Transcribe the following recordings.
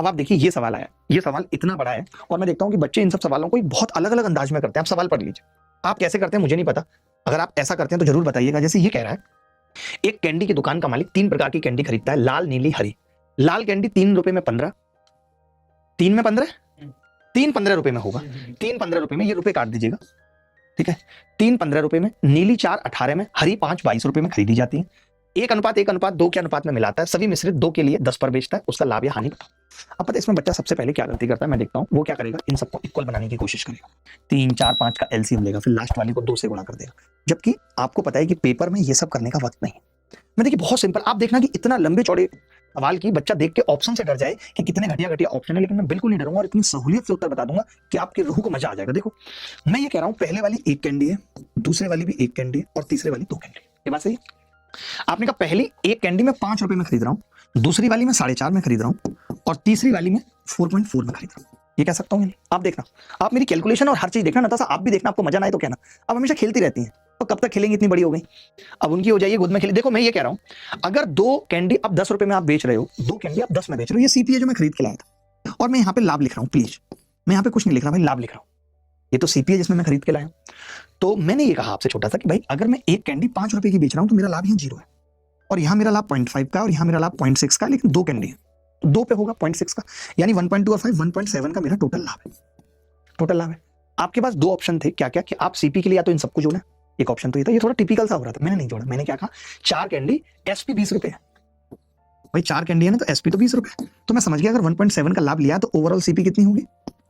अब आप देखिए ये सवाल आया, ये सवाल इतना बड़ा है और मैं देखता हूं कि बच्चे इन सब सवालों को बहुत अलग अलग अंदाज में करते हैं। आप सवाल पढ़ लीजिए, आप कैसे करते हैं मुझे नहीं पता, अगर आप ऐसा करते हैं तो जरूर बताइएगा। जैसे ये कह रहा है एक कैंडी की दुकान का मालिक 3 प्रकार की कैंडी खरीदता है, लाल, नीली, हरी। लाल कैंडी 3 रुपए में 15, 3 में 15, 3 15 रुपए में होगा, 3 15 रुपए में, ये रुपए काट दीजिएगा, ठीक है। 3 15 रुपए में, नीली 4 18 में, हरी 5 22 रुपए में खरीदी जाती है। 1:1:2 के अनुपात में मिलाता है, सभी मिश्रित 2 के लिए 10 पर बेचता है, उसका लाभ या हानि बताओ। अब पता है इसमें बच्चा सबसे पहले क्या गलती करता है, मैं देखता हूं वो क्या करेगा, इन सबको इक्वल बनाने की कोशिश करेगा। 3 4 5 का एलसीएम लेगा, फिर लास्ट वाली को 2 से गुणा कर देगा, जबकि आपको पता है कि पेपर में ये सब करने का वक्त नहीं है। मैं देखिए बहुत सिंपल, आप देखना कि इतना लंबे चौड़े सवाल की बच्चा देख के ऑप्शन से डर जाए कि कितने घटिया घटिया ऑप्शन है, लेकिन मैं बिल्कुल नहीं डरूंगा और इतनी सहूलियत से उत्तर बता दूंगा कि आपकी रूह को मजा आ जाएगा। देखो मैं ये कह रहा हूं पहले वाली 1 कैंडी है, दूसरे वाली भी 1 कैंडी है और तीसरे वाली 2 कैंडी। ये बात सही है? आपने कहा पहली 1 कैंडी में 5 रुपए में खरीद रहा हूं, दूसरी वाली में 4.5 में खरीद रहा हूं और तीसरी वाली में 4.4 में खरीद रहा हूं। ये कह सकता हूं? आप देखना, आप मेरी कैलकुलेशन और हर चीज देखना, नताशा आप भी देखना, आपको मजा ना आए तो कहना। अब हमेशा खेलती रहती हैं तो कब तक खेलेंगी, इतनी बड़ी हो गई, अब उनकी हो जाइए गोद में खेले। देखो मैं ये कह रहा हूं अगर 2 कैंडी अब 10 रुपए में आप बेच रहे हो, 2 कैंडी आप 10 में बेच रहे हो, ये सीपी है जो मैं खरीद के लाया था और मैं यहाँ पे लाभ लिख रहा हूँ, प्लीज मैं यहाँ पे कुछ नहीं लिख रहा भाई, लाभ लिख रहा हूँ। ये तो सीपी है जिसमें मैं खरीद के लाया हूँ। तो मैंने ये कहा आपसे छोटा सा कि भाई अगर मैं 1 कैंडी 5 रुपए की बेच रहा हूँ तो मेरा लाभ यहाँ 0 है और यहाँ मेरा लाभ 0.5 का और यहाँ मेरा लाभ 0.6 का, लेकिन 2 कैंडी है 2 पे होगा 0.6 का, यानी 1.2 और 5 1.7 का मेरा टोटल लाभ है, टोटल लाभ है। आपके पास 2 ऑप्शन थे, क्या क्या कि आप सीपी के लिए या तो इन सबको जोड़ें, एक ऑप्शन तो ये था, ये थोड़ा टिपिकल सा हो रहा था, मैंने नहीं जोड़ा। मैंने क्या कहा 4 कैंडी एसपी 20 रुपए है, भाई 4 कैंडी है ना तो एसपी तो 20 रुपए, तो मैं समझ गया अगर 1.7 का लाभ लिया तो ओवरऑल सीपी कितनी होगी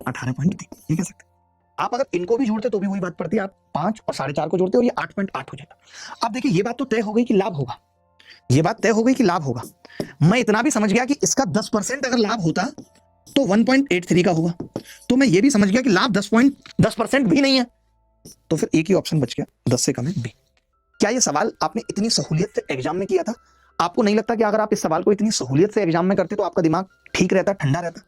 18.3। ये कह सकते आप अगर इनको भी जोड़ते तो भी वही बात पड़ती है, आप 5 और 4.5 को जोड़ते और ये 8.8 हो जाता। अब देखिए ये बात तो तय हो गई कि लाभ होगा, ये बात तय हो गई कि लाभ होगा। मैं इतना भी समझ गया कि इसका 10% अगर लाभ होता तो 1.83 का होगा, तो मैं ये भी समझ गया कि लाभ 10% भी नहीं है, तो फिर एक ही ऑप्शन बच गया 10 से कम है बी। क्या ये सवाल आपने इतनी सहूलियत से एग्जाम में किया था? आपको नहीं लगता कि अगर आप इस सवाल को इतनी सहूलियत से एग्जाम में करते तो आपका दिमाग ठीक रहता, ठंडा रहता?